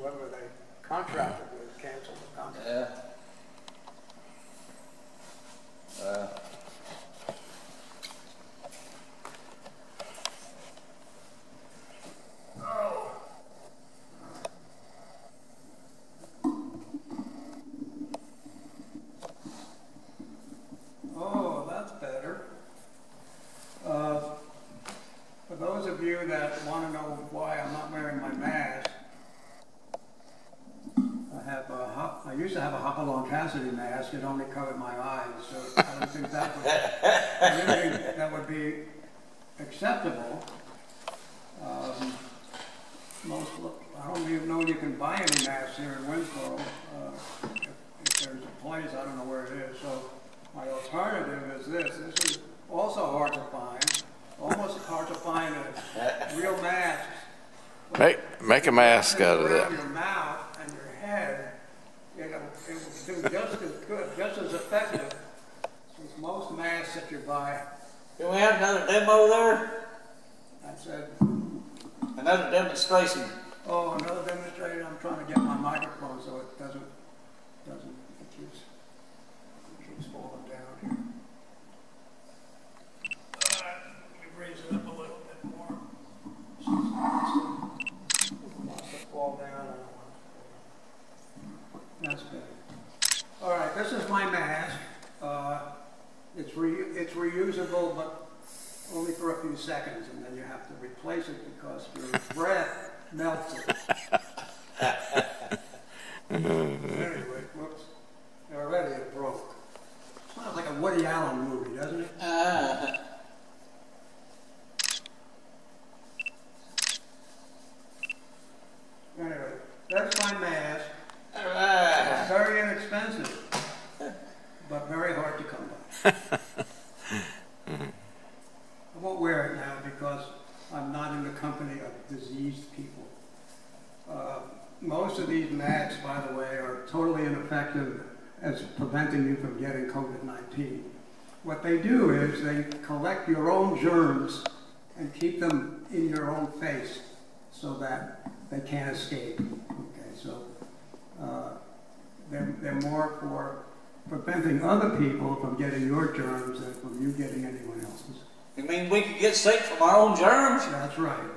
whoever they contracted with canceled the contract. Yeah. Oh, that's better. For those of you that want to know why I'm not wearing my mask, I used to have a Hopalong Cassidy mask. It only covered my eyes, so I don't think that would be acceptable. I don't even know you can buy any masks here in Winsboro. If there's a place, I don't know where it is. So my alternative is this. This is also hard to find. Almost hard to find real masks. Make a mask out of that. Your mouth and your head, it will do just as good, just as effective as most masks that you buy. Can we have another demo there? That's it. Another demonstration. Oh, another demonstration. I'm trying to get my microphone so it doesn't. It keeps falling down here. Let me raise it up a little bit more. Wants to fall down. That's better. All right, this is my mask. It's reusable, but only for a few seconds, and then you have to replace it because your breath melts it. Anyway, whoops. Already it broke. Sounds like a Woody Allen movie, doesn't it? Anyway, that's my mask. It's very inexpensive, but very hard to come by. I won't wear it now because I'm not in the company of diseased people. Most of these masks, by the way, are totally ineffective as preventing you from getting COVID-19. What they do is they collect your own germs and keep them in your own face so that they can't escape. Okay, so they're more for preventing other people from getting your germs than from you getting anyone else's. You mean we could get sick from our own germs? That's right.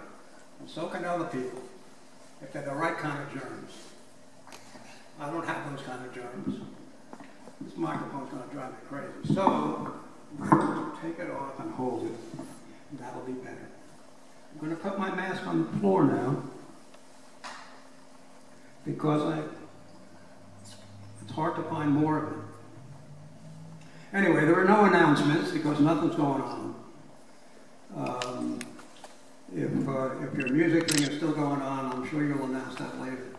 And so can other people, if they're the right kind of germs. I don't have those kind of germs. This microphone's going to drive me crazy. So, I'm going to take it off and hold it. And that'll be better. I'm going to put my mask on the floor now because it's hard to find more of it. Anyway, there are no announcements because nothing's going on. If your music thing is still going on, I'm sure you'll announce that later.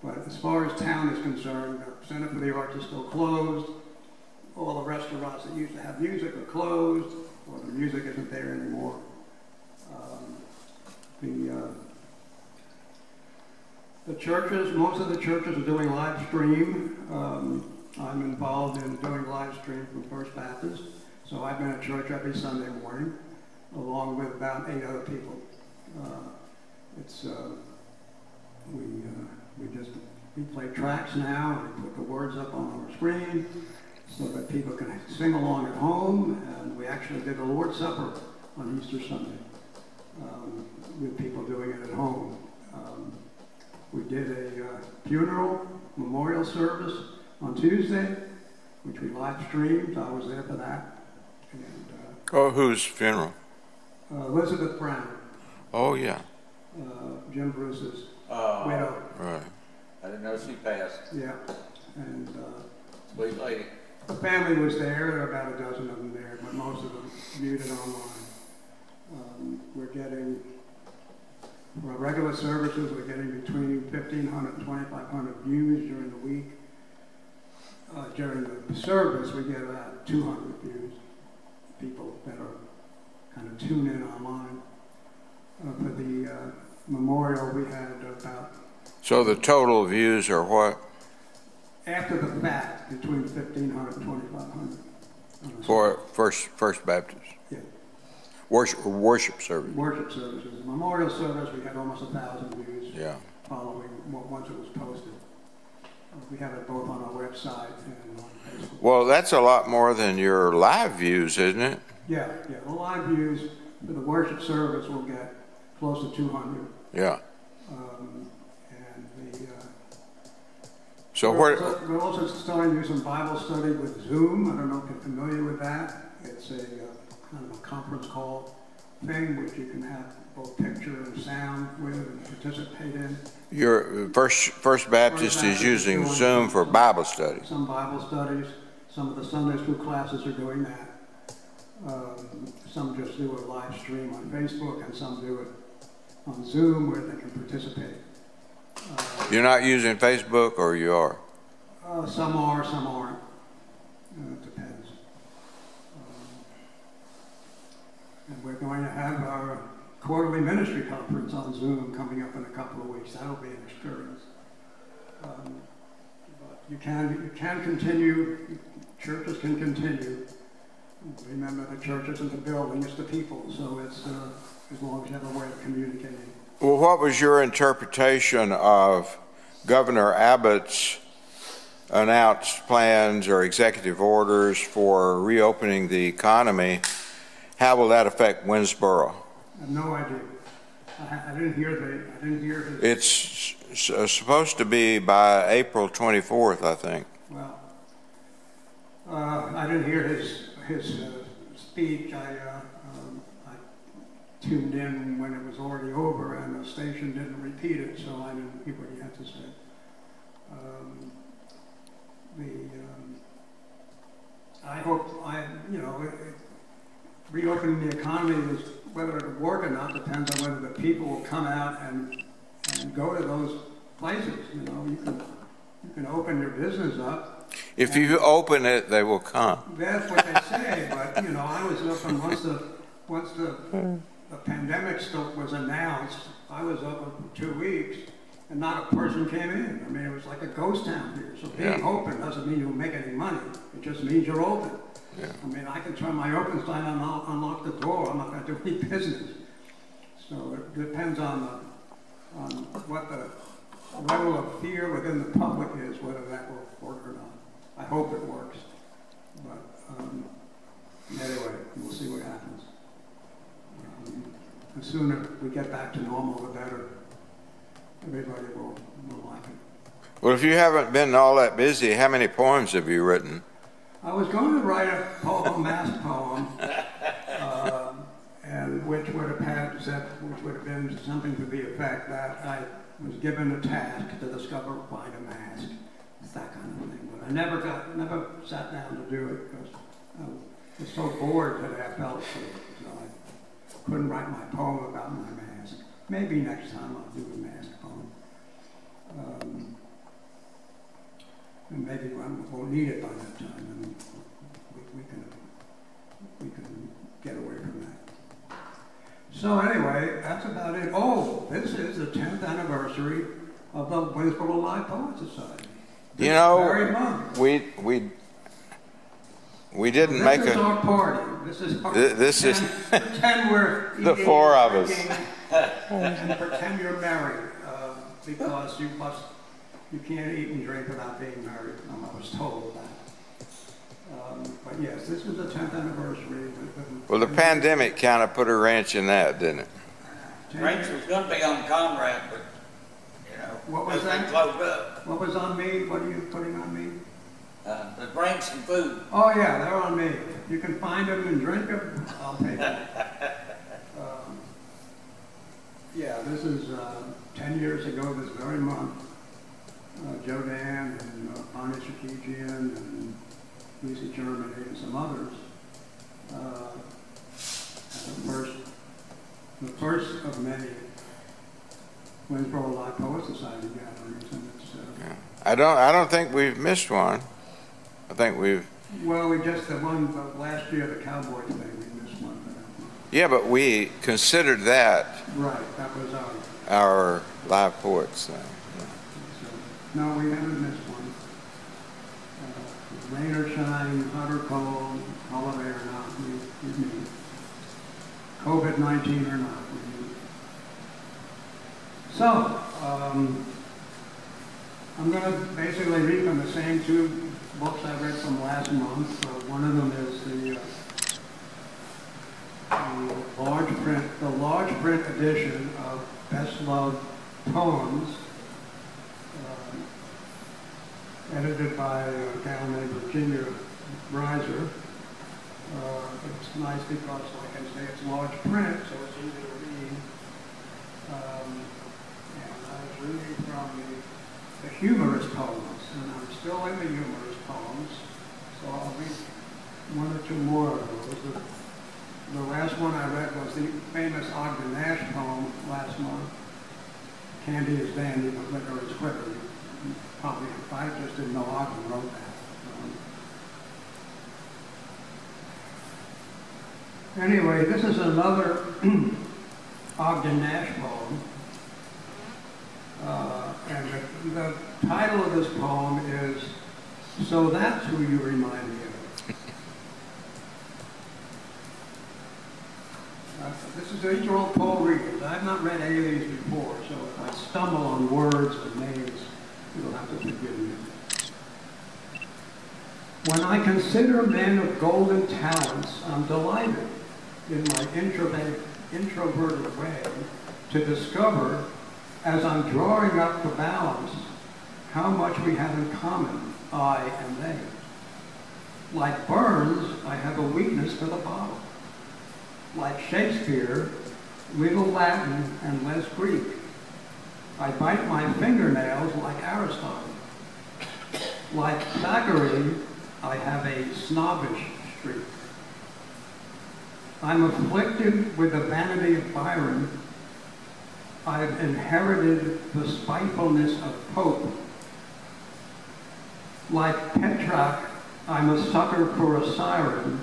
But as far as town is concerned, the Center for the Arts is still closed. All the restaurants that used to have music are closed, or the music isn't there anymore. The churches, most of the churches are doing live stream. I'm involved in doing live stream from First Baptist, so I've been at church every Sunday morning, along with about 8 other people. We play tracks now, and we put the words up on our screen so that people can sing along at home, and we actually did the Lord's Supper on Easter Sunday with people doing it at home. We did a funeral memorial service on Tuesday, which we live streamed. I was there for that. And, whose funeral? Elizabeth Brown. Oh, yeah. Jim Bruce's widow. Right. I didn't know she passed. Yeah. And sweet lady. the family was there. There were about a dozen of them there, but most of them viewed it online. We're getting, for our regular services, we're getting between 1,500 and 2,500 views during the week. During the service, we get about 200 views. People that are kind of tune in online. For the memorial, we had about... So the total views are what? After the fact, between 1,500 and 2,500. For First Baptist? Yeah. Worship service? Worship services. Memorial service, we had almost 1,000 views. Yeah. following, once it was posted. We have it both on our website and on Facebook. Well, that's a lot more than your live views, isn't it? Yeah. The live views for the worship service will get close to 200. Yeah. And So we're also starting to do some Bible study with Zoom. I don't know if you're familiar with that. It's a kind of a conference call thing which you can have both picture and sound with and participate in. your First Baptist is using Zoom for Bible studies. Some Bible studies. Some of the Sunday school classes are doing that. Some just do a live stream on Facebook, and some do it on Zoom where they can participate. You're not using Facebook, or you are? Some are, some aren't. It depends. And we're going to have our quarterly ministry conference on Zoom coming up in a couple of weeks. That'll be an experience. But you can continue. Churches can continue. Remember, the church isn't the building; it's the people. So it's as long as you have a way of communicating. Well, what was your interpretation of Governor Abbott's announced plans or executive orders for reopening the economy? How will that affect Winsboro? I have no idea. I didn't hear his. It's supposed to be by April 24th, I think. Well, I didn't hear his speech. I tuned in when it was already over, and the station didn't repeat it, so I didn't hear what he had to say. I hope reopening the economy is, whether it'll work or not depends on whether the people will come out and go to those places. You can open your business up. If you open it, they will come. That's what they say, but I was open once the pandemic stuff was announced. I was open for 2 weeks, and not a person came in. I mean, it was like a ghost town here. So being open doesn't mean you'll make any money. It just means you're open. Yeah. I mean, I can turn my open sign and unlock the door. I'm not going to do any business. So it depends on what the level of fear within the public is, whether that will work or not. I hope it works. But anyway, we'll see what happens. The sooner we get back to normal, the better. Everybody will like it. Well, if you haven't been all that busy, how many poems have you written? I was going to write a poem, mass poem, and which would have been something to the effect that I was given a task to discover why to mask. It's that kind of thing. But I never sat down to do it because I was so bored today. I felt so I couldn't write my poem about my mask. Maybe next time I'll do a mask poem. And maybe we'll need it by that time, and we can get away from that. So anyway, that's about it. Oh, this is the 10th anniversary of the Winsboro Live Poet Society. This very month. we didn't make a. This is our party. This is our. This is pretend we're eating, the four of us. And pretend you're married, because you can't eat and drink without being married. I was told that. But yes, this was the 10th anniversary. Well, the pandemic kind of put a wrench in that, didn't it? Wrench was going to be on Conrad, but what was that? Closed up. What was on me? What are you putting on me? The drinks and food. Oh yeah, they're on me. If you can find them and drink them, I'll pay them. Yeah, this is 10 years ago this very month. Joe Dan and Bonnie Sarkeesian and Lisa Germany and some others. The first of many Winsboro Live Poet Society gatherings, and it's. I don't think we've missed one. I think we've. Well, we just the one last year, the cowboy thing. We missed one. Yeah, but we considered that. Right, that was our live poets thing. No, we haven't missed one. Rain or shine, hot or cold, holiday or not, we meet. COVID-19 or not, we meet. So, I'm going to basically read from the same two books I read from last month. One of them is the large print edition of Best Loved Poems, edited by a gal named Virginia Reiser. It's nice because, like I say, it's large print, so it's easy to read. And I was reading from the humorous poems, and I'm still in the humorous poems, so I'll read one or two more of those. The last one I read was the famous Ogden Nash poem last month, Candy is Dandy, but Liquor is Quicker. Probably, I just didn't know Ogden wrote that. Anyway, this is another Ogden Nash poem. And the title of this poem is, So That's Who You Remind Me of. These are all poem readings. I've not read any of these before, so if I stumble on words or names, you'll have to forgive me. When I consider men of golden talents, I'm delighted in my introverted way to discover, as I'm drawing up the balance, how much we have in common, I and they. Like Burns, I have a weakness for the bottle. Like Shakespeare, little Latin and less Greek. I bite my fingernails like Aristotle. Like Thackeray, I have a snobbish streak. I'm afflicted with the vanity of Byron. I've inherited the spitefulness of Pope. Like Petrarch, I'm a sucker for a siren.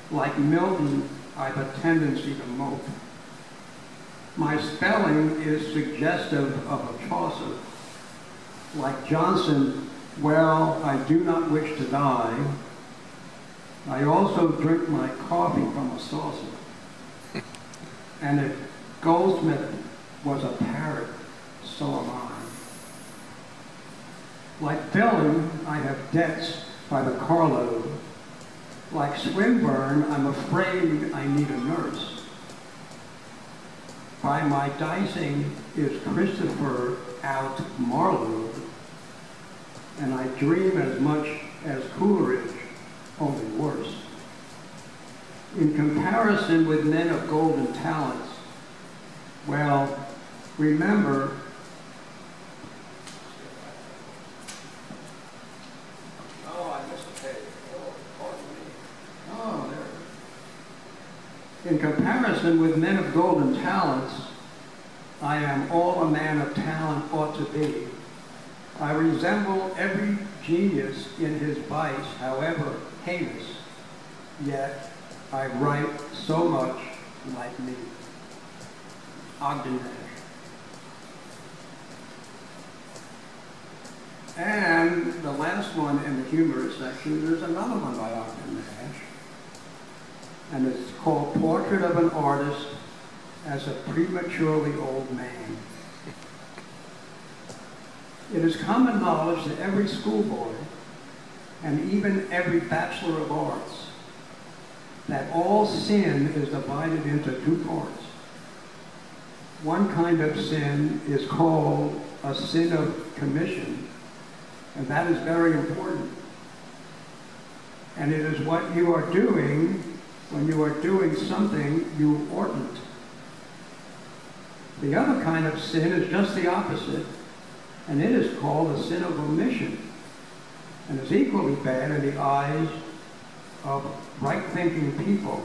Like Milton, I've a tendency to mope. My spelling is suggestive of a Chaucer. Like Johnson, well, I do not wish to die. I also drink my coffee from a saucer. And if Goldsmith was a parrot, so am I. Like Dillon, I have debts by the carload. Like Swinburne, I'm afraid I need a nurse. By my dicing is Christopher out Marlowe, and I dream as much as Coleridge, only worse. In comparison with men of golden talents, well, remember, in comparison with men of golden talents, I am all a man of talent ought to be. I resemble every genius in his vice, however heinous, yet I write so much like me. Ogden Nash. And the last one in the humorous section, there's another one by Ogden Nash. And it's called Portrait of an Artist as a Prematurely Old Man. It is common knowledge that every schoolboy, and even every Bachelor of Arts, that all sin is divided into two parts. One kind of sin is called a sin of commission, and that is very important. And it is what you are doing when you are doing something you oughtn't. The other kind of sin is just the opposite, and it is called a sin of omission, and is equally bad in the eyes of right-thinking people,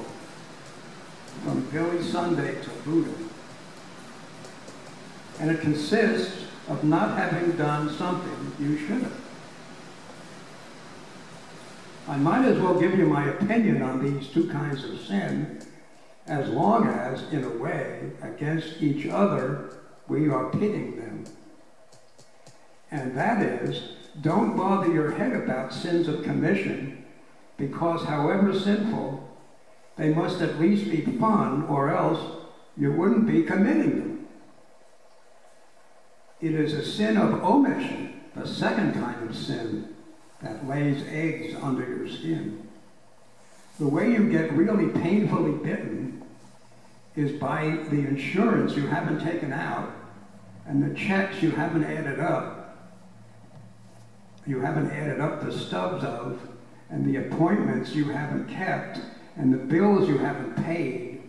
from Billy Sunday to Buddha. And it consists of not having done something you should have. I might as well give you my opinion on these two kinds of sin, as long as, in a way, against each other, we are pitting them. And that is, don't bother your head about sins of commission, because however sinful, they must at least be fun, or else you wouldn't be committing them. It is a sin of omission, the second kind of sin that lays eggs under your skin. The way you get really painfully bitten is by the insurance you haven't taken out and the checks you haven't added up. You haven't added up the stubs of, and the appointments you haven't kept, and the bills you haven't paid,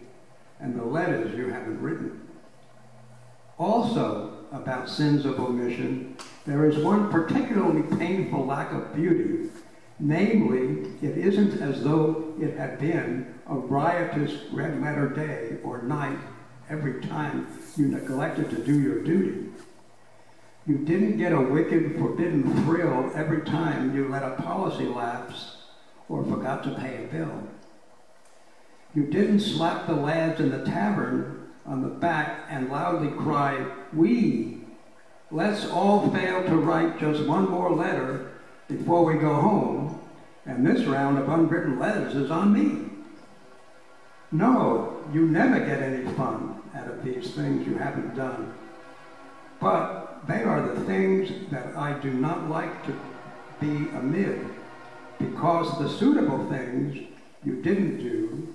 and the letters you haven't written. Also, about sins of omission, there is one particularly painful lack of beauty. Namely, it isn't as though it had been a riotous red-letter day or night every time you neglected to do your duty. You didn't get a wicked, forbidden thrill every time you let a policy lapse or forgot to pay a bill. You didn't slap the lads in the tavern on the back and loudly cry, "We, let's all fail to write just one more letter before we go home, and this round of unwritten letters is on me." No, you never get any fun out of these things you haven't done. But they are the things that I do not like to be amid, because the suitable things you didn't do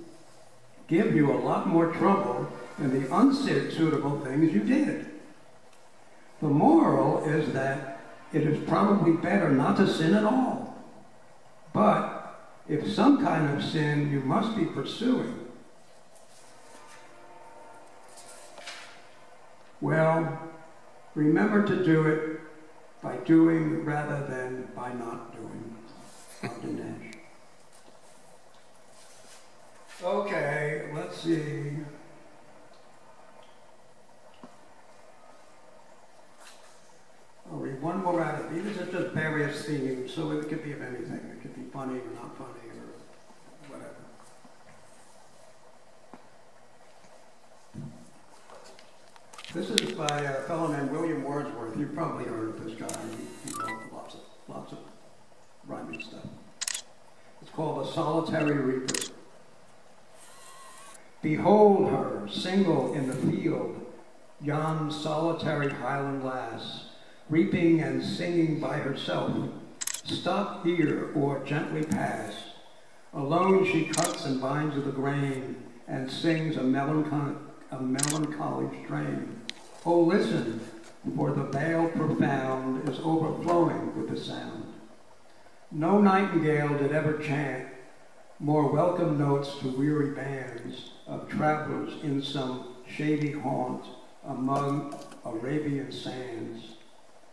give you a lot more trouble than the unsuitable things you did. The moral is that it is probably better not to sin at all. But if some kind of sin you must be pursuing, well, remember to do it by doing rather than by not doing. Ogden Nash. Okay, let's see. I'll read one more out of these. These are just various themes, so it could be of anything. It could be funny or not funny or whatever. This is by a fellow named William Wordsworth. You've probably heard of this guy. He wrote lots of rhyming stuff. It's called A Solitary Reaper. Behold her, single in the field, yon solitary highland lass, reaping and singing by herself. Stop here or gently pass. Alone she cuts and binds the grain and sings a melancholy strain. Oh, listen, for the vale profound is overflowing with the sound. No nightingale did ever chant more welcome notes to weary bands of travelers in some shady haunt among Arabian sands.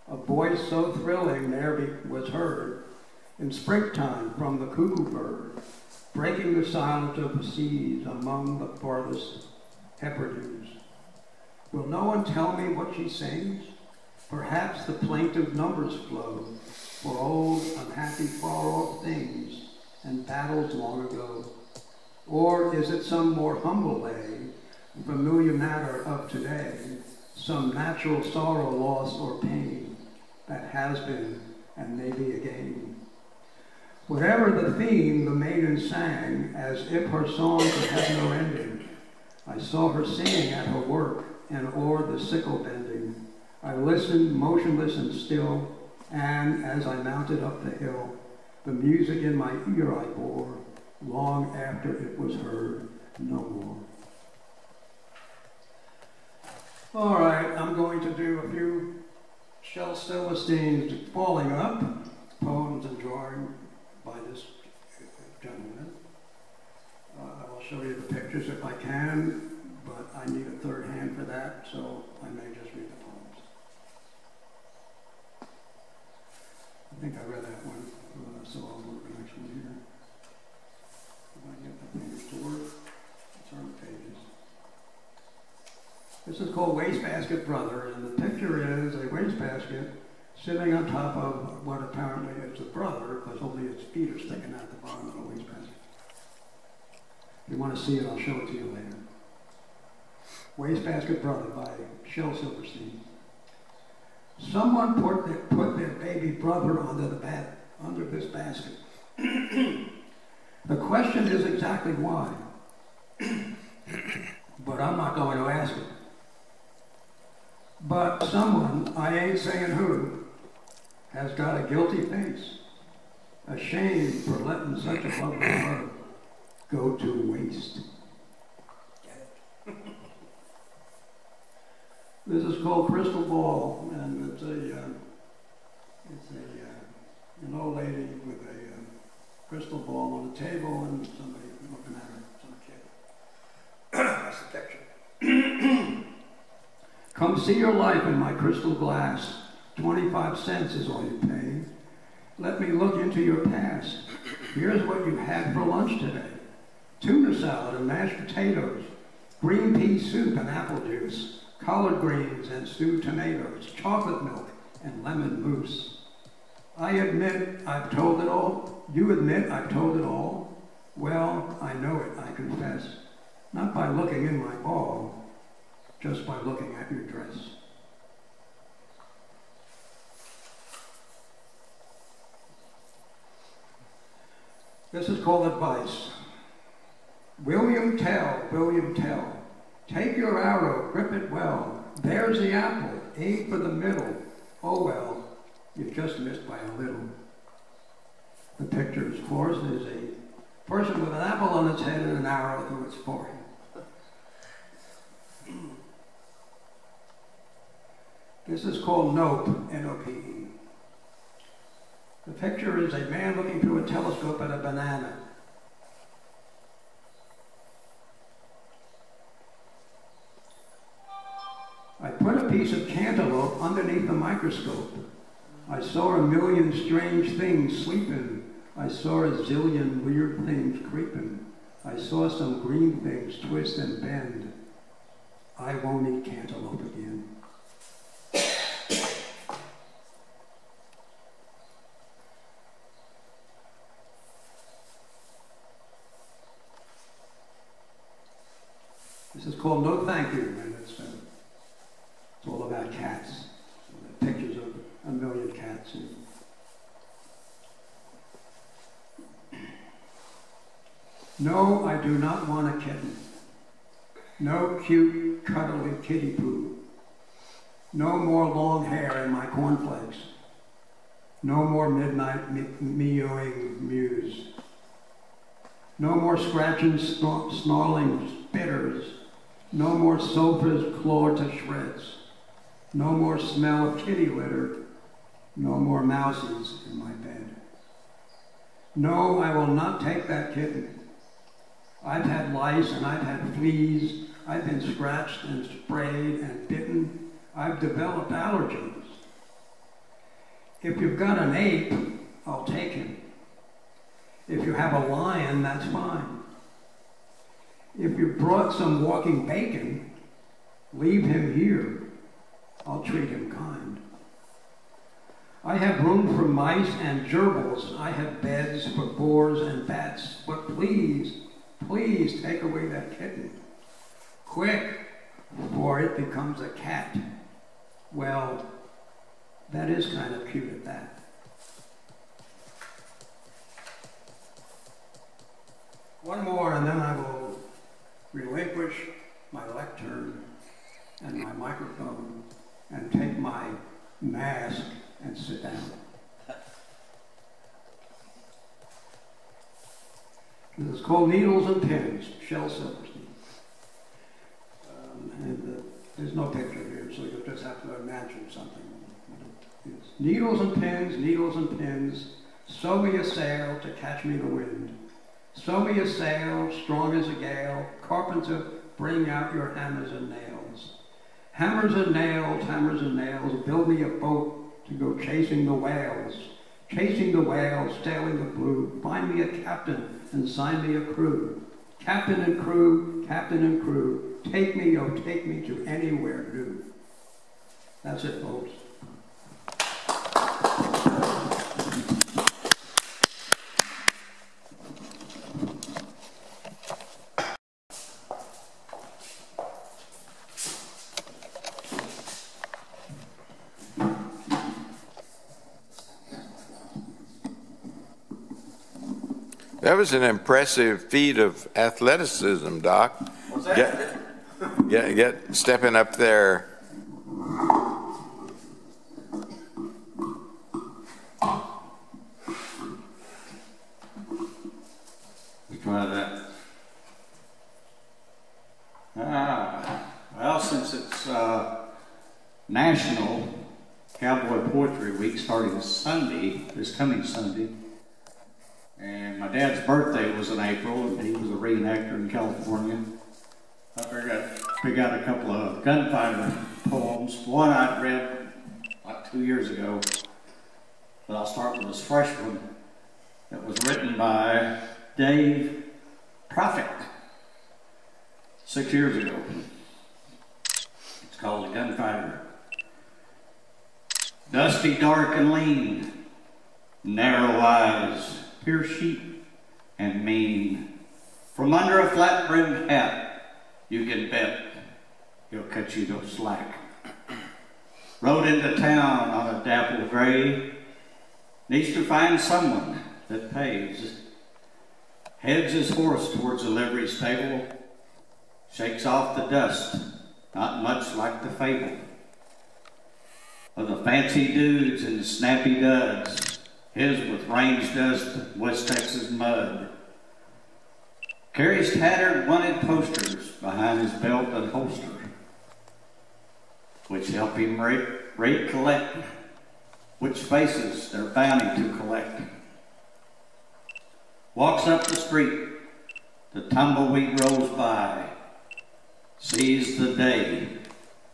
A voice so thrilling ne'er was heard in springtime from the cuckoo bird, breaking the silence of the seas among the farthest Hebrides. Will no one tell me what she sings? Perhaps the plaintive numbers flow for old, unhappy, far-off things and battles long ago. Or is it some more humble lay, familiar matter of today, some natural sorrow, loss, or pain that has been and may be again? Whatever the theme, the maiden sang as if her song could have no ending. I saw her singing at her work and o'er the sickle bending. I listened, motionless and still, and as I mounted up the hill, the music in my ear I bore, long after it was heard no more. All right, I'm going to do a few Shel Silverstein's Falling Up, poems and drawing by this gentleman. I will show you the pictures if I can, but I need a third hand for that, so I may just read the poems. I think I read that one, so I'll go to the next one here. If I get the fingers to work, it's on the pages. This is called Wastebasket Brother, and the picture is a wastebasket sitting on top of what apparently is a brother, because only its feet are sticking out the bottom of the wastebasket. If you want to see it, I'll show it to you later. Wastebasket Brother by Shel Silverstein. Someone put their baby brother under this basket. The question is exactly why, but I'm not going to ask it. But someone, I I ain't saying who, has got a guilty face, ashamed for letting such a lovely love go to waste. This is called Crystal Ball, and it's an old lady with a crystal ball on a table and somebody looking at her, some kid. That's the picture. Come see your life in my crystal glass. 25 cents is all you pay. Let me look into your past. Here's what you had for lunch today. Tuna salad and mashed potatoes, green pea soup and apple juice, collard greens and stewed tomatoes, chocolate milk and lemon mousse. I admit I've told it all. You admit I've told it all. Well, I know it, I confess. Not by looking in my ball, just by looking at your dress. This is called advice. William tell, take your arrow, grip it well. There's the apple, aim for the middle. Oh well, you just missed by a little. The picture, of course, is a person with an apple on its head and an arrow through its forehead. This is called Nope, N-O-P-E. The picture is a man looking through a telescope at a banana. I put a piece of cantaloupe underneath the microscope. I saw a million strange things sleeping. I saw a zillion weird things creeping. I saw some green things twist and bend. I won't eat cantaloupe again. This is called No Thank You, and it's all about cats. So pictures of a million cats. No, I do not want a kitten. No cute, cuddly kitty poo. No more long hair in my cornflakes. No more midnight meowing mews. No more scratching, snarling spitters. No more sofas clawed to shreds. No more smell of kitty litter. No more mouses in my bed. No, I will not take that kitten. I've had lice and I've had fleas. I've been scratched and sprayed and bitten. I've developed allergies. If you've got an ape, I'll take him. If you have a lion, that's fine. If you brought some walking bacon, leave him here. I'll treat him kind. I have room for mice and gerbils. I have beds for boars and bats. But please, please take away that kitten. Quick, before it becomes a cat. Well, that is kind of cute at that. One more and then I will relinquish my lectern and my microphone and take my mask and sit down. This is called Needles and Pins, Shel Silverstein. There's no picture here, so you'll just have to imagine something. It's needles and pins, sew me a sail to catch me the wind. Sew me a sail, strong as a gale, carpenter, bring out your hammers and nails. Hammers and nails, build me a boat to go chasing the whales. Chasing the whales, sailing the blue, find me a captain and sign me a crew. Captain and crew, take me, oh take me to anywhere new. That's it, folks. That was an impressive feat of athleticism, Doc. What's that? Stepping up there. Well, since it's National Cowboy Poetry Week starting Sunday, this coming Sunday, and my dad's birthday was in April, and he was a reenactor in California, I figured I'd pick out a couple of Gunfighter poems. One I'd read like 2 years ago, but I'll start with this fresh one that was written by Dave Prophet 6 years ago. It's called The Gunfighter. Dusty, dark, and lean, narrow eyes, pure sheep and mean. From under a flat-brimmed hat, you can bet he'll cut you no slack. Rode into town on a dapple gray, needs to find someone that pays. Heads his horse towards the livery stable, shakes off the dust, not much like the fable of the fancy dudes and the snappy duds, his with range dust, West Texas mud. Carries tattered wanted posters behind his belt and holster, which help him rate collect, which faces their bounty to collect. Walks up the street, the tumbleweed rolls by, sees the day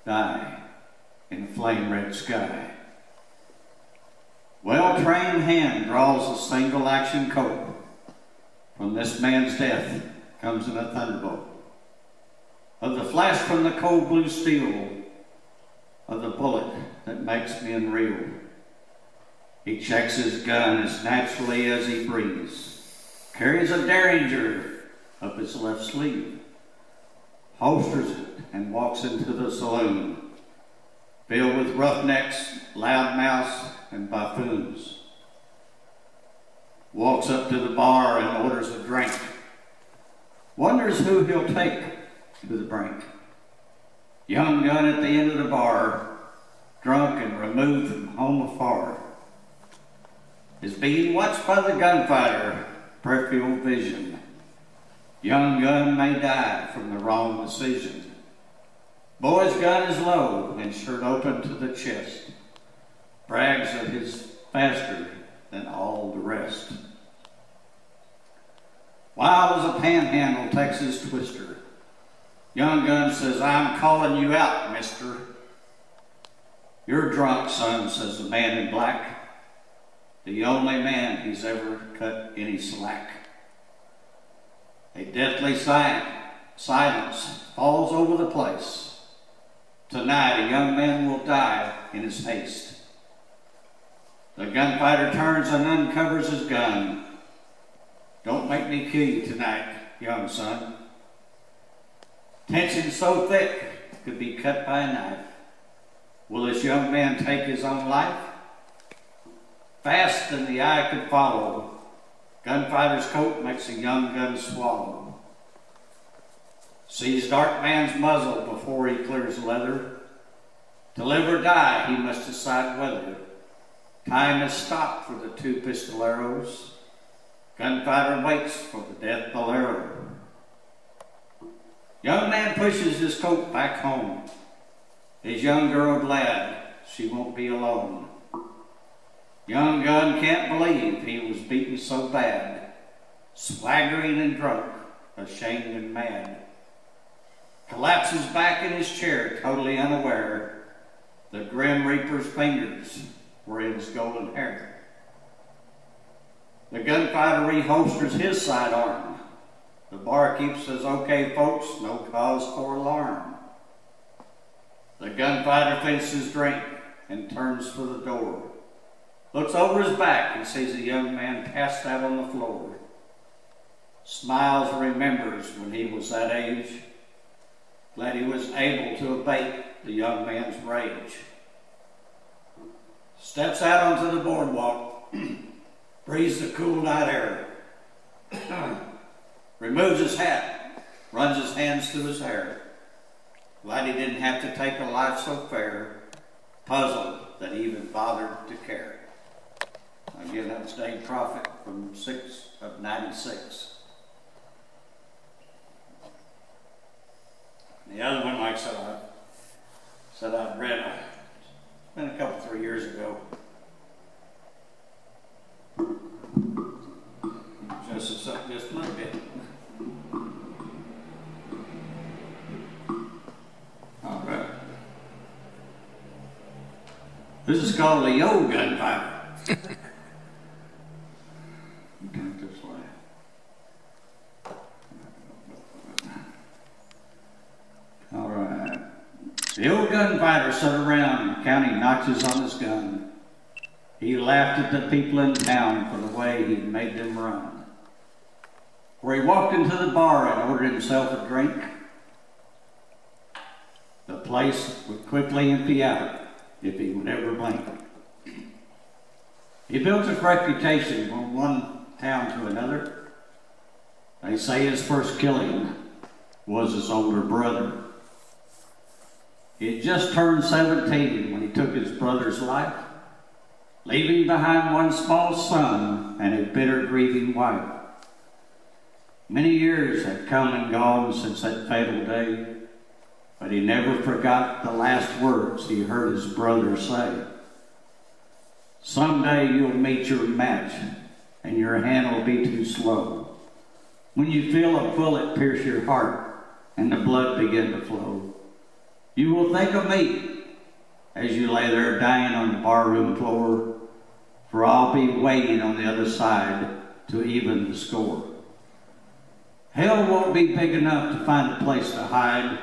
die in a flame-red sky. Well-trained hand draws a single-action coat. From this man's death comes in a thunderbolt of the flash from the cold blue steel of the bullet that makes men reel. He checks his gun as naturally as he breathes, carries a derringer up his left sleeve, holsters it and walks into the saloon, filled with roughnecks, loudmouths, and buffoons. Walks up to the bar and orders a drink. Wonders who he'll take to the brink. Young gun at the end of the bar, drunk and removed from home afar, is being watched by the gunfighter, peripheral vision. Young gun may die from the wrong decision. Boy's gun is low and shirt open to the chest, brags that he's faster than all the rest. Wild as a panhandle Texas twister, young gun says, I'm calling you out, mister. You're drunk, son, says the man in black, the only man he's ever cut any slack. A deathly silence falls over the place. Tonight a young man will die in his haste. The gunfighter turns and uncovers his gun. Don't make me kill you tonight, young son. Tension so thick could be cut by a knife. Will this young man take his own life? Fast than the eye could follow, gunfighter's coat makes a young gun swallow. Sees dark man's muzzle before he clears leather. To live or die, he must decide whether. Time has stopped for the two pistoleros. Gunfighter waits for the death bolero. Young man pushes his coat back home. His young girl glad she won't be alone. Young gun can't believe he was beaten so bad, swaggering and drunk, ashamed and mad. Collapses back in his chair, totally unaware. The grim reaper's fingers were in his golden hair. The gunfighter reholsters his sidearm. The barkeep says, okay, folks, no cause for alarm. The gunfighter finishes his drink and turns for the door. Looks over his back and sees a young man passed out on the floor. Smiles and remembers when he was that age. Glad he was able to abate the young man's rage. Steps out onto the boardwalk, breathes the cool night air, removes his hat, runs his hands through his hair. Glad he didn't have to take a life so fair, puzzled that he even bothered to care. Again, that was Dave Prophet from 6 of 96. The other one, like I said, I've read, it's been a couple, 3 years ago. Just a little bit. All right. This is called the old Gunfighter. This way. All right. The old Gunfighter sat around counting notches on his gun. He laughed at the people in town for the way he'd made them run. Where he walked into the bar and ordered himself a drink, the place would quickly empty out if he would ever blink. He built his reputation from one town to another. They say his first killing was his older brother. He had just turned 17 when he took his brother's life, leaving behind one small son and a bitter, grieving wife. Many years had come and gone since that fatal day, but he never forgot the last words he heard his brother say. Someday you'll meet your match, and your hand will be too slow. When you feel a bullet pierce your heart, and the blood begin to flow, you will think of me as you lay there dying on the barroom floor, for I'll be waiting on the other side to even the score. Hell won't be big enough to find a place to hide.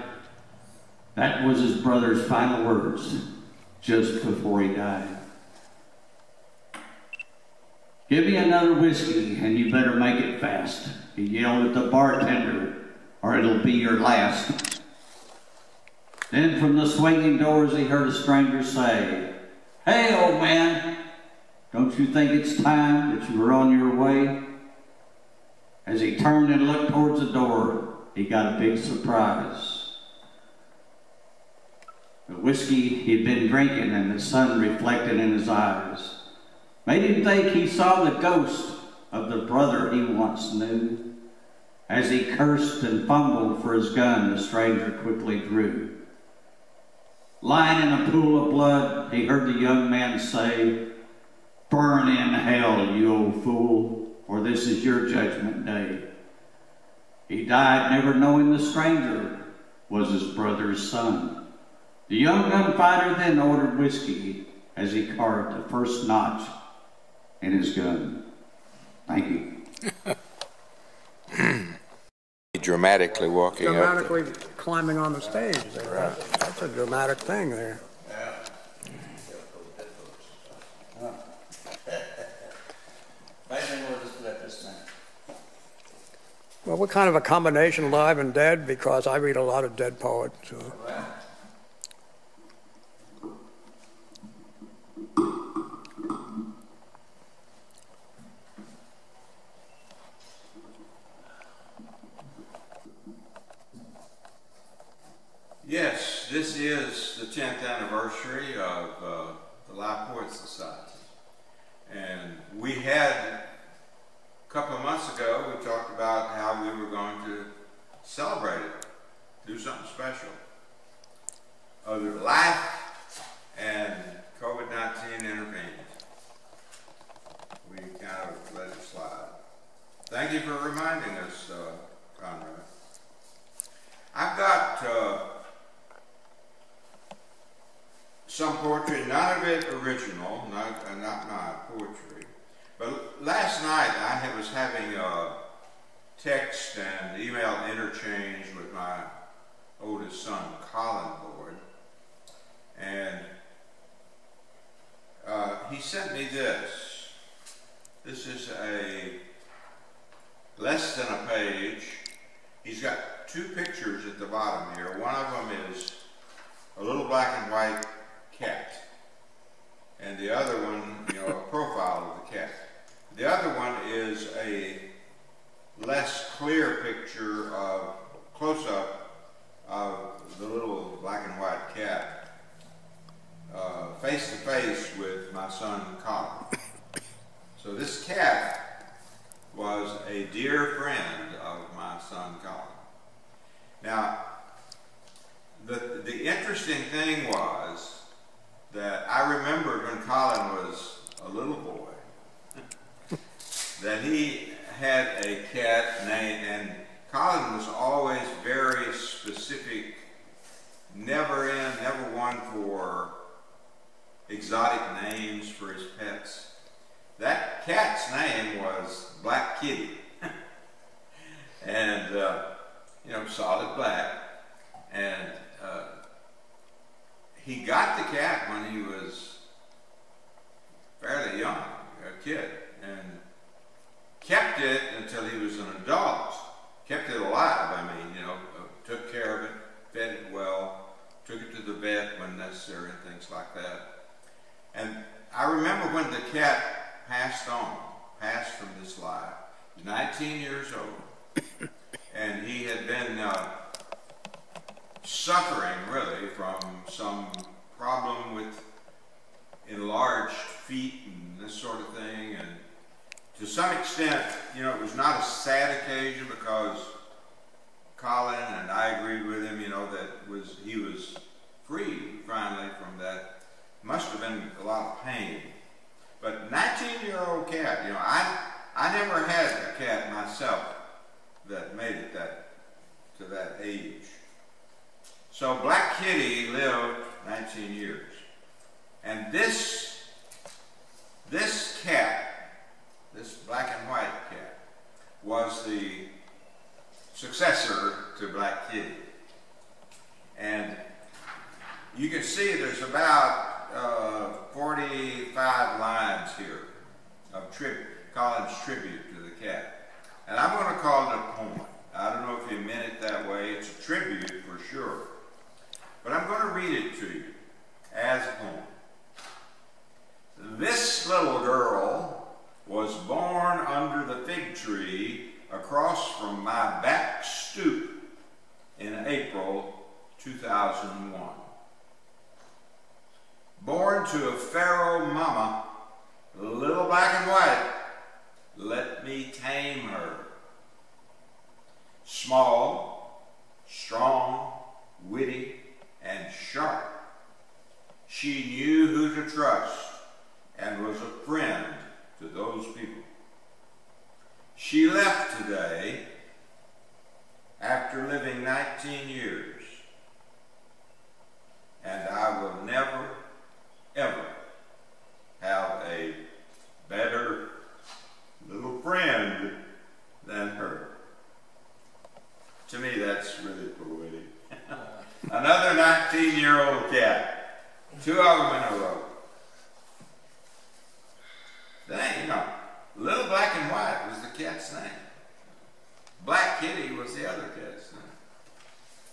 That was his brother's final words just before he died. Give me another whiskey and you better make it fast, he yelled at the bartender, or it'll be your last. Then from the swinging doors he heard a stranger say, "Hey, old man, don't you think it's time that you were on your way?" As he turned and looked towards the door, he got a big surprise. The whiskey he'd been drinking and the sun reflected in his eyes made him think he saw the ghost of the brother he once knew. As he cursed and fumbled for his gun, the stranger quickly drew. Lying in a pool of blood, he heard the young man say, "Burn in hell, you old fool, for this is your judgment day." He died never knowing the stranger was his brother's son. The young gunfighter then ordered whiskey as he carved the first notch in his gun. Thank you. Dramatically walking up. Dramatically climbing on the stage there. Right. That's a dramatic thing there. Well, we're kind of a combination, live and dead, because I read a lot of dead poets. So. Yes, this is the 10th anniversary of the Live Poets Society. And we had, a couple of months ago, we talked about how we were going to celebrate it, do something special. Other life and COVID-19 intervened. We kind of let it slide. Thank you for reminding us, Conrad. I've got some poetry, none of it original, not my poetry. But last night I was having a text and email interchange with my oldest son, Colin Boyd, and he sent me this. This is a less than a page. He's got two pictures at the bottom here. One of them is a little black and white cat, and the other one, a profile of the cat. The other one is a less clear picture of close-up of the little black and white cat, face to face with my son Colin. So this cat was a dear friend of my son Colin. Now, the interesting thing was that I remembered when Colin was a little boy that he had a cat named, and Colin was always very specific, never one for exotic names for his pets. That cat's name was Black Kitty. And, you know, solid black. And he got the cat when he was fairly young, a kid, and kept it until he was an adult. Kept it alive, I mean, you know, took care of it, fed it well, took it to the vet when necessary and things like that. And I remember when the cat passed from this life. He was 19 years old, and he had been suffering really from some problem with enlarged feet and this sort of thing. And to some extent, you know, it was not a sad occasion because Colin, and I agreed with him, you know, that he was free finally from that. Must have been a lot of pain. But 19-year-old cat, you know, I never had a cat myself that made it to that age. So Black Kitty lived 19 years. And this cat, this black and white cat, was the successor to Black Kitty. And you can see there's about 45 lines here of Colin's tribute to the cat. And I'm going to call it a poem. I don't know if he meant it that way. It's a tribute for sure. But I'm going to read it to you as a poem. This little girl was born under the fig tree across from my back stoop in April 2001. Born to a pharaoh mama, little black and white, let me tame her. Small, strong, witty, and sharp. She knew who to trust and was a friend to those people. She left today after living 19 years, and I will never, ever have a better little friend than her. To me, that's really poetic. Another 19-year-old cat. 2 of them in a row. Then, you know, Little Black and White was the cat's name. Black Kitty was the other cat's name.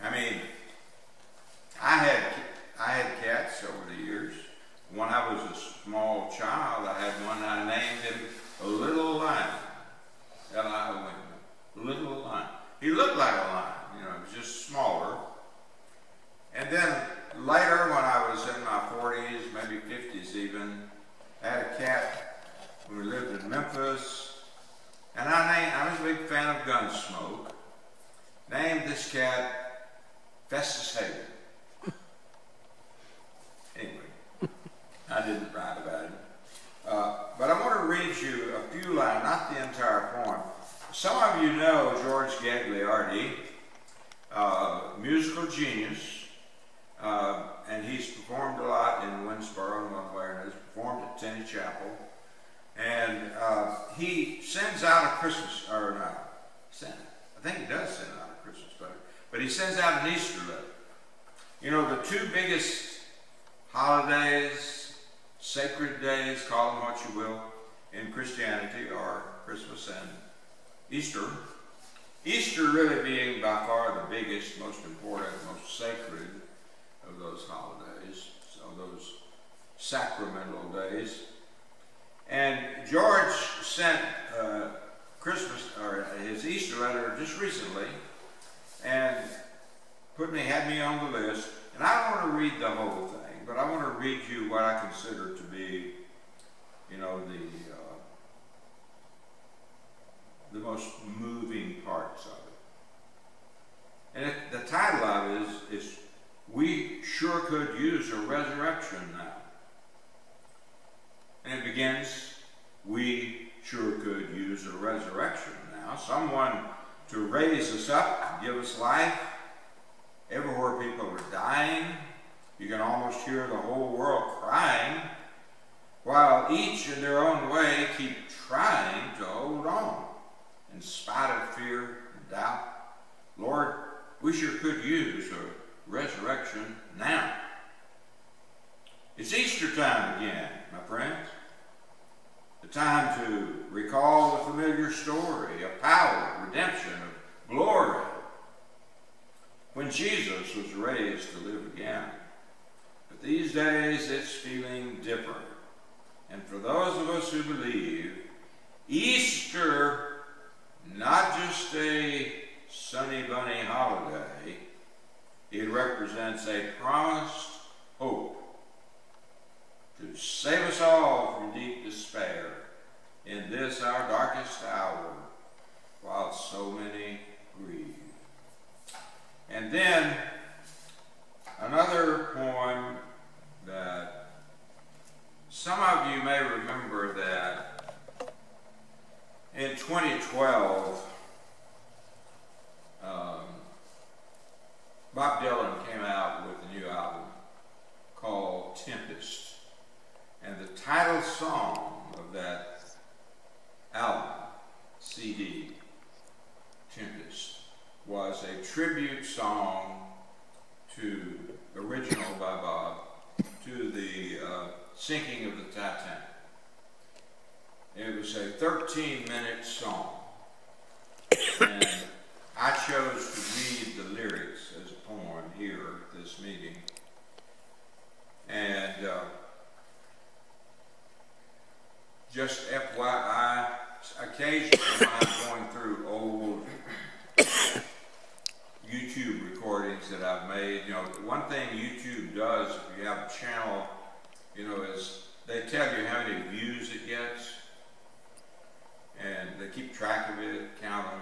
I mean, I had cats over the years. When I was a small child, I had one, I named him a Little Lion. L-I-O-N. Little Lion. He looked like a lion, you know, he was just smaller. And then later, when I was in my 40s, maybe 50s even, I had a cat when we lived in Memphis. And I was a big fan of Gunsmoke. Named this cat Festus Hagen. Anyway, I didn't write about him. But I want to read you a few lines, not the entire poem. Some of you know George Gagliardi, musical genius, and he's performed a lot in Winsboro and one way or another. He's performed at Tenney Chapel. And he sends out a Christmas, or not, I think he does send out a Christmas letter, but he sends out an Easter letter. You know, the two biggest holidays, sacred days, call them what you will, in Christianity are Christmas and Easter. Easter really being by far the biggest, most important, most sacred of those holidays, so those sacramental days. And George sent Christmas, or his Easter letter just recently, and had me on the list. And I don't want to read the whole thing, but I want to read you what I consider to be, you know, the most moving parts of it. And the title of it is could use a resurrection now. And it begins, we sure could use a resurrection now. Someone to raise us up and give us life. Everywhere people are dying, you can almost hear the whole world crying, while each in their own way keep trying to hold on in spite of fear and doubt. Lord, we sure could use a resurrection now. It's Easter time again, my friends. The time to recall the familiar story of power, redemption, of glory, when Jesus was raised to live again. But these days it's feeling different. And for those of us who believe, Easter, not just a sunny bunny holiday, it represents a promised hope to save us all from deep despair in this our darkest hour, while so many grieve. And then another poem that some of you may remember, that in 2012, Bob Dylan came out with a new album called Tempest. And the title song of that album, CD, Tempest, was a tribute song to, original by Bob, to the sinking of the Titanic. It was a 13-minute song, and I chose to read the lyrics as a poem here at this meeting. And just FYI, occasionally when I'm going through old YouTube recordings that I've made, you know, one thing YouTube does if you have a channel, you know, is they tell you how many views it gets, and they keep track of it, count them,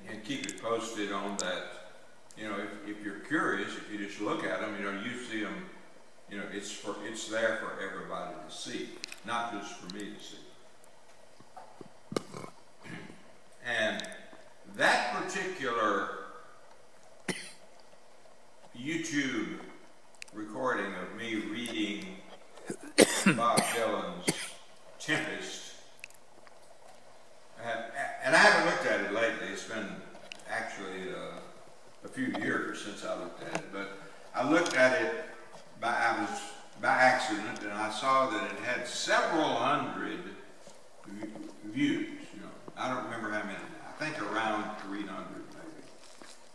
and keep it posted on that. You know, if you're curious, if you just look at them, you know, you see them, you know, it's there for everybody to see, not just for me to see. And that particular YouTube recording of me reading Bob Dylan's Tempest, and I haven't looked at it lately. It's been actually a few years since I looked at it, but I looked at it by accident, and I saw that it had several hundred views. You know, I don't remember how many. I think around 300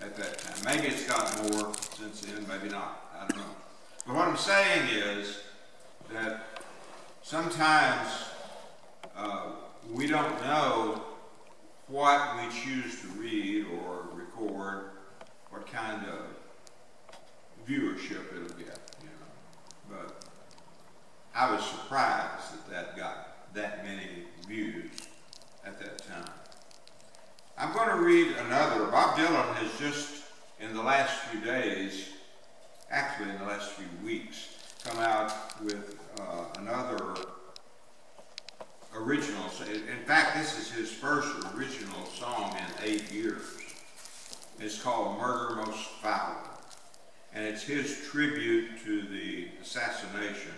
maybe at that time. Maybe it's got more since then, maybe not. I don't know. But what I'm saying is that sometimes we don't know what we choose to read or record, what kind of viewership it'll get, you know. But I was surprised that got that many views at that time. I'm going to read another. Bob Dylan has just, in the last few days, actually in the last few weeks, come out with another original. In fact, this is his first original song in 8 years. It's called Murder Most Foul. And it's his tribute to the assassination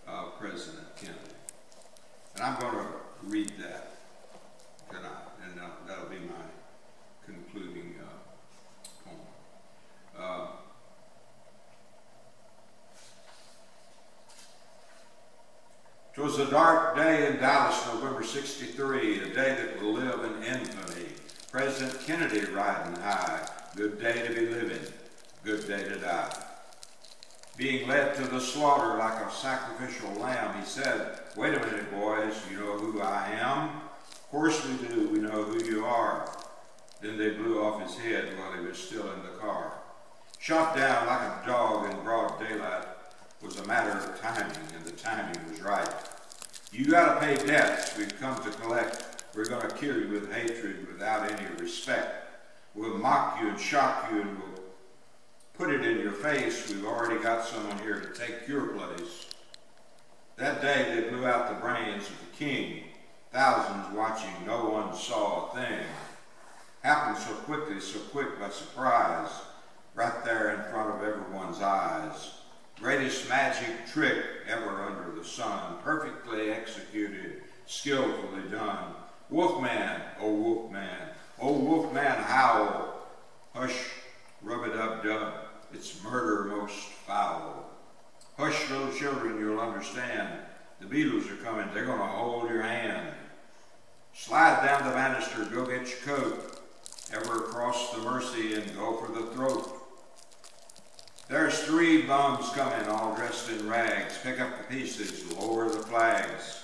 of President Kennedy. And I'm going to read that tonight, and that'll be my concluding poem. It was a dark day in Dallas, November '63, a day that will live in infamy. President Kennedy riding high, good day to be living, good day to die. Being led to the slaughter like a sacrificial lamb, he said, "Wait a minute, boys, you know who I am? Of course we do, we know who you are." Then they blew off his head while he was still in the car. Shot down like a dog in broad daylight was a matter of timing, and the timing was right. You gotta pay debts we've come to collect. We're gonna kill you with hatred without any respect. We'll mock you and shock you, and we'll put it in your face, we've already got someone here to take your place. That day they blew out the brains of the king. Thousands watching, no one saw a thing. Happened so quickly, so quick by surprise, right there in front of everyone's eyes. Greatest magic trick ever under the sun, perfectly executed, skillfully done. Wolfman, oh Wolfman, howl. Hush, rub-a-dub-dub, it's murder most foul. Hush, little children, you'll understand. The Beatles are coming, they're gonna hold your hand. Slide down the banister, go get your coat. Ever cross the mercy and go for the throat. There's 3 bums coming, all dressed in rags. Pick up the pieces, lower the flags.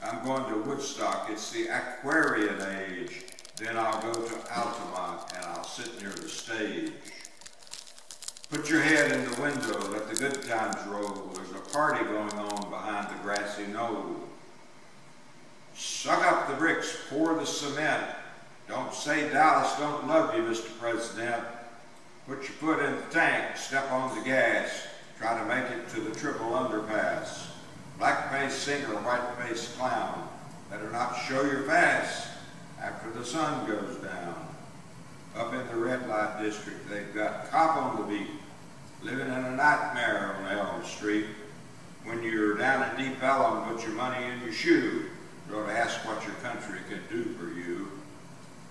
I'm going to Woodstock, it's the Aquarian age. Then I'll go to Altamont and I'll sit near the stage. Put your head in the window, let the good times roll. There's a party going on behind the grassy knoll. Suck up the bricks, pour the cement. Don't say Dallas don't love you, Mr. President. Put your foot in the tank, step on the gas. Try to make it to the triple underpass. Black-faced singer, white-faced clown. Better not show your face after the sun goes down. Up in the red light district, they've got cop on the beat, living in a nightmare on Elm Street. When you're down in Deep Ellum, put your money in your shoe. Don't ask what your country can do for you.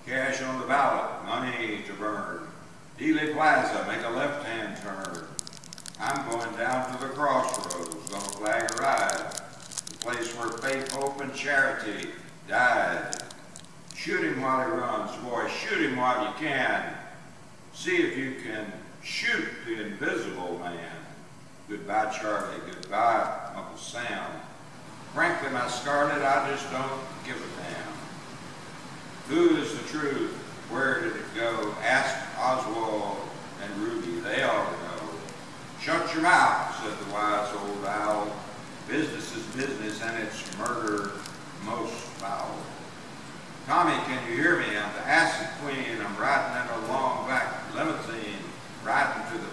Cash on the ballot, money to burn. Dealey Plaza, make a left-hand turn. I'm going down to the crossroads, gonna flag a ride. The place where faith, hope, and charity died. Shoot him while he runs, boy, shoot him while you can. See if you can shoot the invisible man. Goodbye, Charlie, goodbye, Uncle Sam. Frankly, my Scarlet, I just don't give a damn. Who is the truth? Where did it go? Ask Oswald and Ruby, they ought to know. Shut your mouth, said the wise old owl. Business is business, and it's murder most foul. Tommy, can you hear me? I'm the acid queen. I'm riding in a long black limousine, riding to the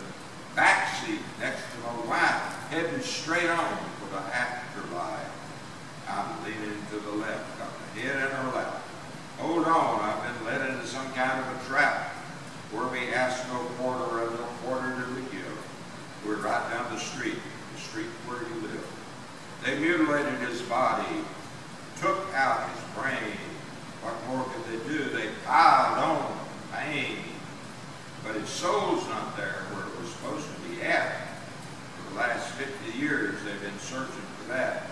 back seat next to my wife, heading straight on for the afterlife. I'm leaning to the left, got my head in her lap. Hold on, I've been led into some kind of a trap, where we ask no quarter and no quarter do we give. We're right down the street where you live. They mutilated his body, took out his brain. What more could they do? They piled on pain. But his soul's not there where it was supposed to be at. For the last 50 years, they've been searching for that.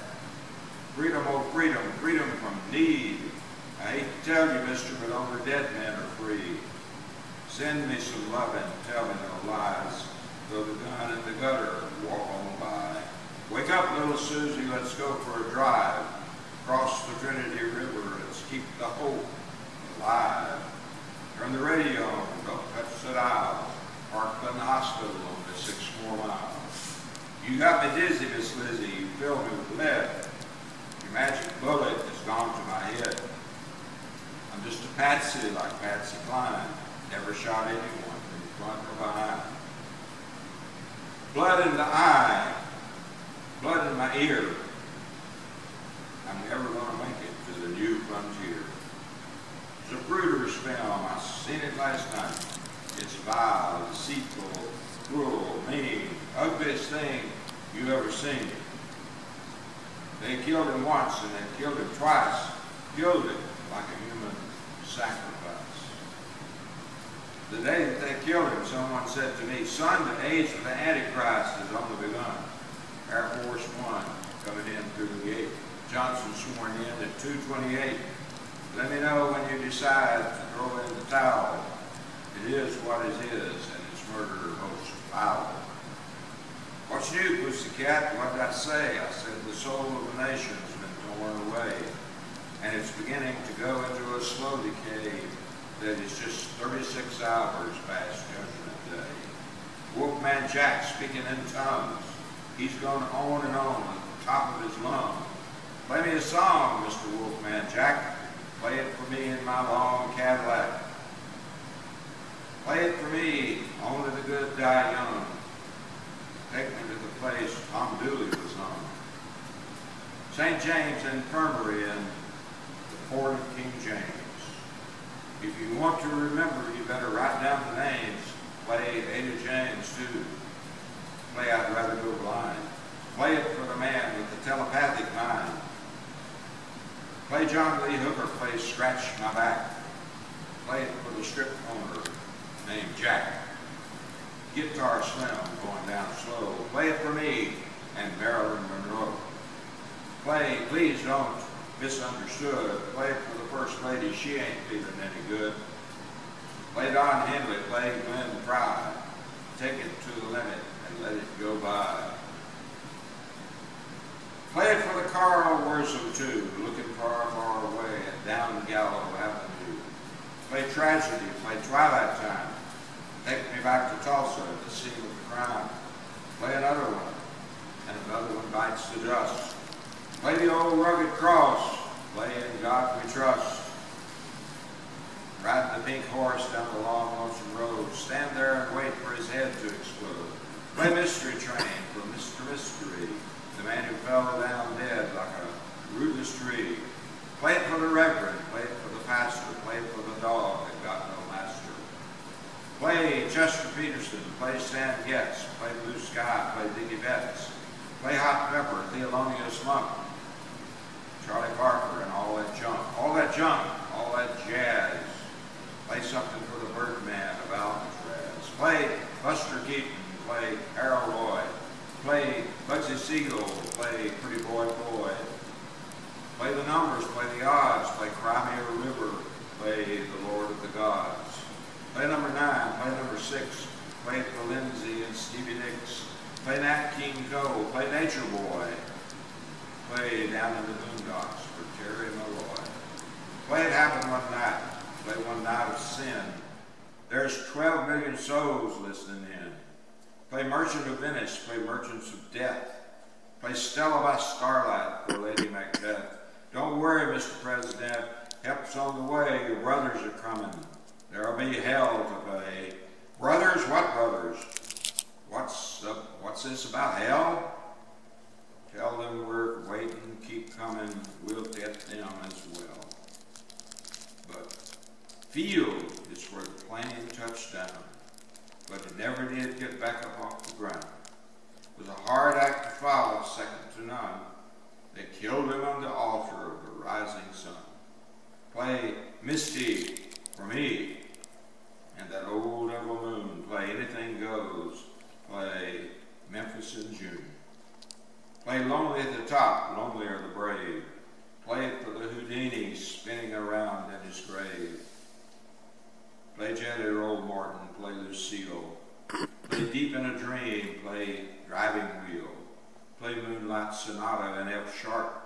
Freedom, oh freedom, freedom from need. I hate to tell you, mister, but only dead men are free. Send me some loving, tell me no lies. Throw the gun in the gutter, walk on by. Wake up, little Susie, let's go for a drive. Cross the Trinity River, let's keep the hope alive. Turn the radio on, don't touch the dial. Parkland Hospital only 6 more miles. You got me dizzy, Miss Lizzie, you filled me with lead. Your magic bullet has gone to my head. I'm just a patsy like Patsy Cline. Never shot anyone from front or behind. Blood in the eye, blood in my ear. I'm never going to make it to the new frontier. It's a Bruder's film. I seen it last night. It's vile, deceitful, cruel, mean, ugliest thing you ever seen. They killed him once and they killed him twice. Killed him like a human sacrifice. The day that they killed him, someone said to me, son, the age of the Antichrist has only begun. Air Force One coming in through the gate. Johnson sworn in at 2:28. Let me know when you decide to throw in the towel. It is what it is, and it's murder most foul. What's new, pussycat? What did I say? I said the soul of the nation's been torn away, and it's beginning to go into a slow decay that is just 36 hours past Judgment Day. Wolfman Jack speaking in tongues. He's going on and on at the top of his lungs. Play me a song, Mr. Wolfman Jack. Play it for me in my long Cadillac. Play it for me, only the good die young. Take me to the place Tom Dooley was on. St. James Infirmary in the port of King James. If you want to remember, you better write down the names. Play Ada James too. Play I'd Rather Go Blind. Play it for the man with the telepathic mind. Play John Lee Hooker, play Scratch My Back. Play it for the strip owner named Jack. Guitar Slim going down slow. Play it for me and Marilyn Monroe. Play Please Don't Misunderstood. Play it for the First Lady, she ain't feeling any good. Play Don Henley, play Glenn Fry. Take it to the limit and let it go by. Play it for the Carl Worsham too, looking far, far away at down Gallow Avenue. Play Tragedy, play Twilight Time. Take me back to Tulsa, the scene of the crime. Play another one, and another one bites the dust. Play the old rugged cross, play In God We Trust. Ride the pink horse down the long, lonesome road. Stand there and wait for his head to explode. Play Mystery Train for Mr. Mystery, the man who fell down dead like a rootless tree. Play it for the reverend, play it for the pastor, play it for the dog that got no master. Play Chester Peterson, play Stan Getz, play Blue Sky, play Dickie Betts. Play Hot Pepper, Thelonious Monk, Charlie Parker, and all that junk. All that junk, all that jazz. Play something for the Birdman of Alcatraz. Play Buster Keaton, play Harold Lloyd. Play Bugsy Siegel, play Pretty Boy Floyd. Play the numbers, play the odds, play Cry Me a River, play The Lord of the Gods. Play number 9, play number 6, play it for Lindsay and Stevie Nicks. Play Nat King Cole, play Nature Boy. Play Down in the Boondocks for Terry Malloy. Play It Happened One Night, play One Night of Sin. There's 12 million souls listening in. Play Merchant of Venice, play Merchants of Death. Play Stella by Starlight for Lady Macbeth. Don't worry, Mr. President, help's on the way, your brothers are coming. There'll be hell to pay. Brothers, what brothers? What's this about hell? Tell them we're waiting, keep coming, we'll get them as well. But field is where the plane touched down, but it never did get back up off the ground. It was a hard act to follow, second to none. They killed him on the altar of the rising sun. Play Misty for me, and that old devil moon. Play Anything Goes. Play Memphis in June. Play Lonely at the Top, Lonely Are the Brave. Play it for the Houdini spinning around in his grave. Play Jelly Roll Morton, play Lucille. Play Deep in a Dream, play Driving Wheel. Play Moonlight Sonata in F sharp.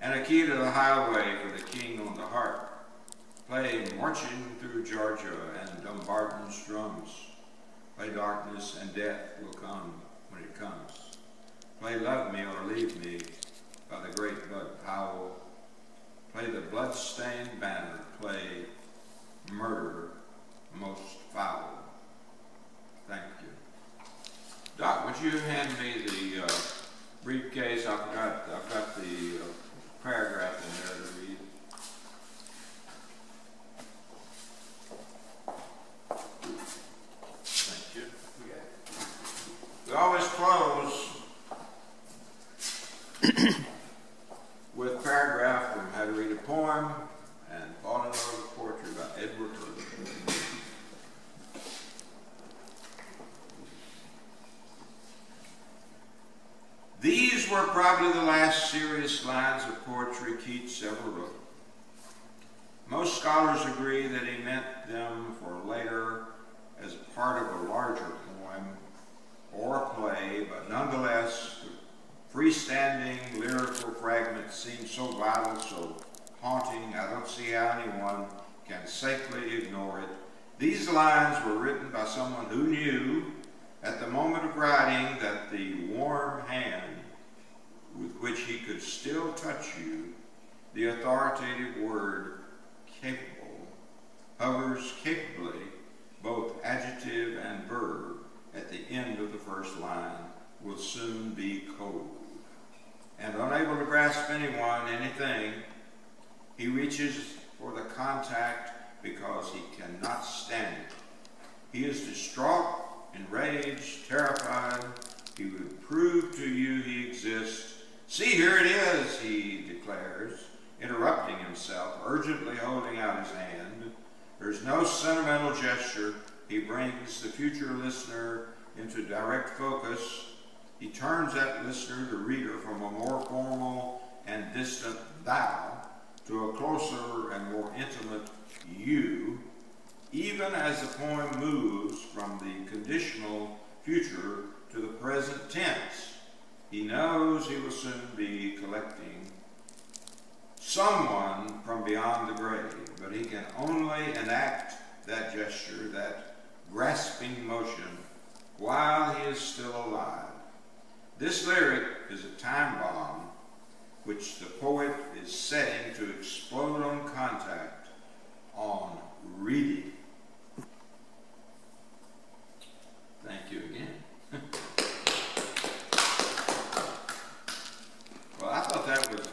And A Key to the Highway for the King on the Harp. Play Marching Through Georgia and Dumbarton's Drums. Play Darkness and Death Will Come When It Comes. Play Love Me or Leave Me by the great Bud Powell. Play The Bloodstained Banner. Play Murder Most Foul. Thank you. Doc, would you hand me the briefcase? I've got the paragraph in there to read. Thank you. We always close with a paragraph from How to Read a Poem and Fall in Love with Poetry by Edward Hoover. These were probably the last serious lines of poetry Keats ever wrote. Most scholars agree that he meant them for later as part of a larger poem or play, but nonetheless, the freestanding lyrical fragments seem so vital, so haunting, I don't see how anyone can safely ignore it. These lines were written by someone who knew at the moment of writing that the warm hand with which he could still touch you, the authoritative word capable, hovers capably both adjective and verb, at the end of the first line will soon be cold. And unable to grasp anyone, anything, he reaches for the contact because he cannot stand it. He is distraught, enraged, terrified. He would prove to you he exists. See, here it is, he declares, interrupting himself, urgently holding out his hand. There's no sentimental gesture. He brings the future listener into direct focus. He turns that listener, the reader, from a more formal and distant thou to a closer and more intimate you, even as the poem moves from the conditional future to the present tense. He knows he will soon be collecting someone from beyond the grave, but he can only enact that gesture, that grasping motion, while he is still alive. This lyric is a time bomb which the poet is setting to explode on contact, on reading. Thank you again. Well, I thought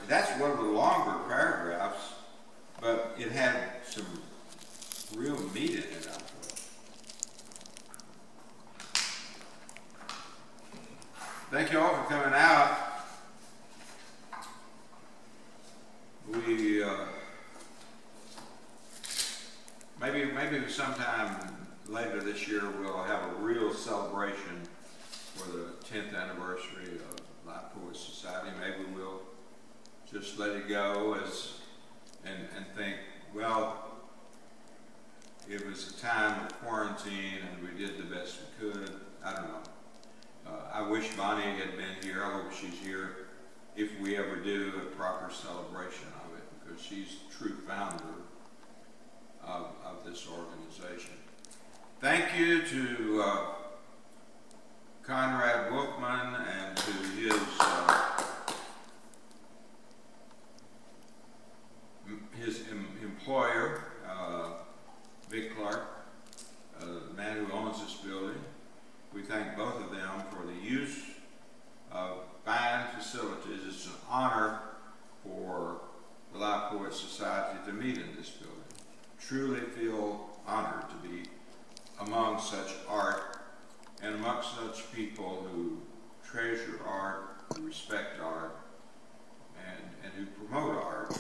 that's one of the longer paragraphs, but it had some real meat in it, I thought. Thank you all for coming out. We, maybe sometime later this year we'll have a real celebration for the 10th anniversary of Live Poets Society. Maybe we'll just let it go and think, well, it was a time of quarantine and we did the best we could. I don't know. I wish Bonnie had been here. I hope she's here if we ever do a proper celebration of it, because she's the true founder of this organization. Thank you to Conrad Wolfman and to his employer, Vic Clark, the man who owns this building. We thank both of them for the use of fine facilities. It's an honor for the Live Poets Society to meet in this building. Truly feel honored to be among such art and amongst such people who treasure art, who respect art, and who promote art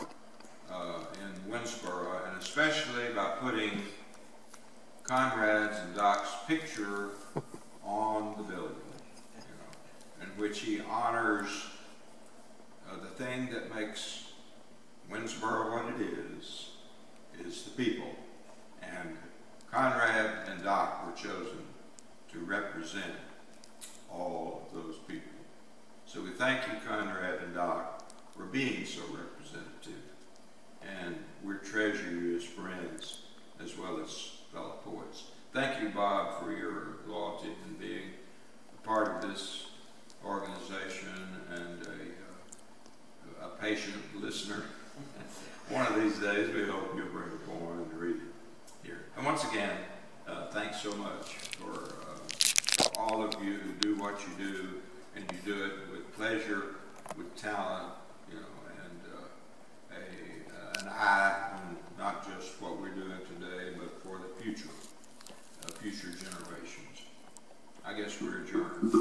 in Winsboro, and especially by putting Conrad's and Doc's picture on the building, in which he honors the thing that makes Winsboro what it is the people. And Conrad and Doc were chosen to represent all of those people. So we thank you, Conrad and Doc, for being so representative. And we treasure you as friends as well as fellow poets. Thank you, Bob, for your loyalty and being a part of this organization and a patient listener. One of these days, we hope you'll bring a poem and read it here. And once again, thanks so much for all of you who do what you do, and you do it with pleasure, with talent, and an eye on not just what we're doing today, but for the future generations. I guess we're adjourned.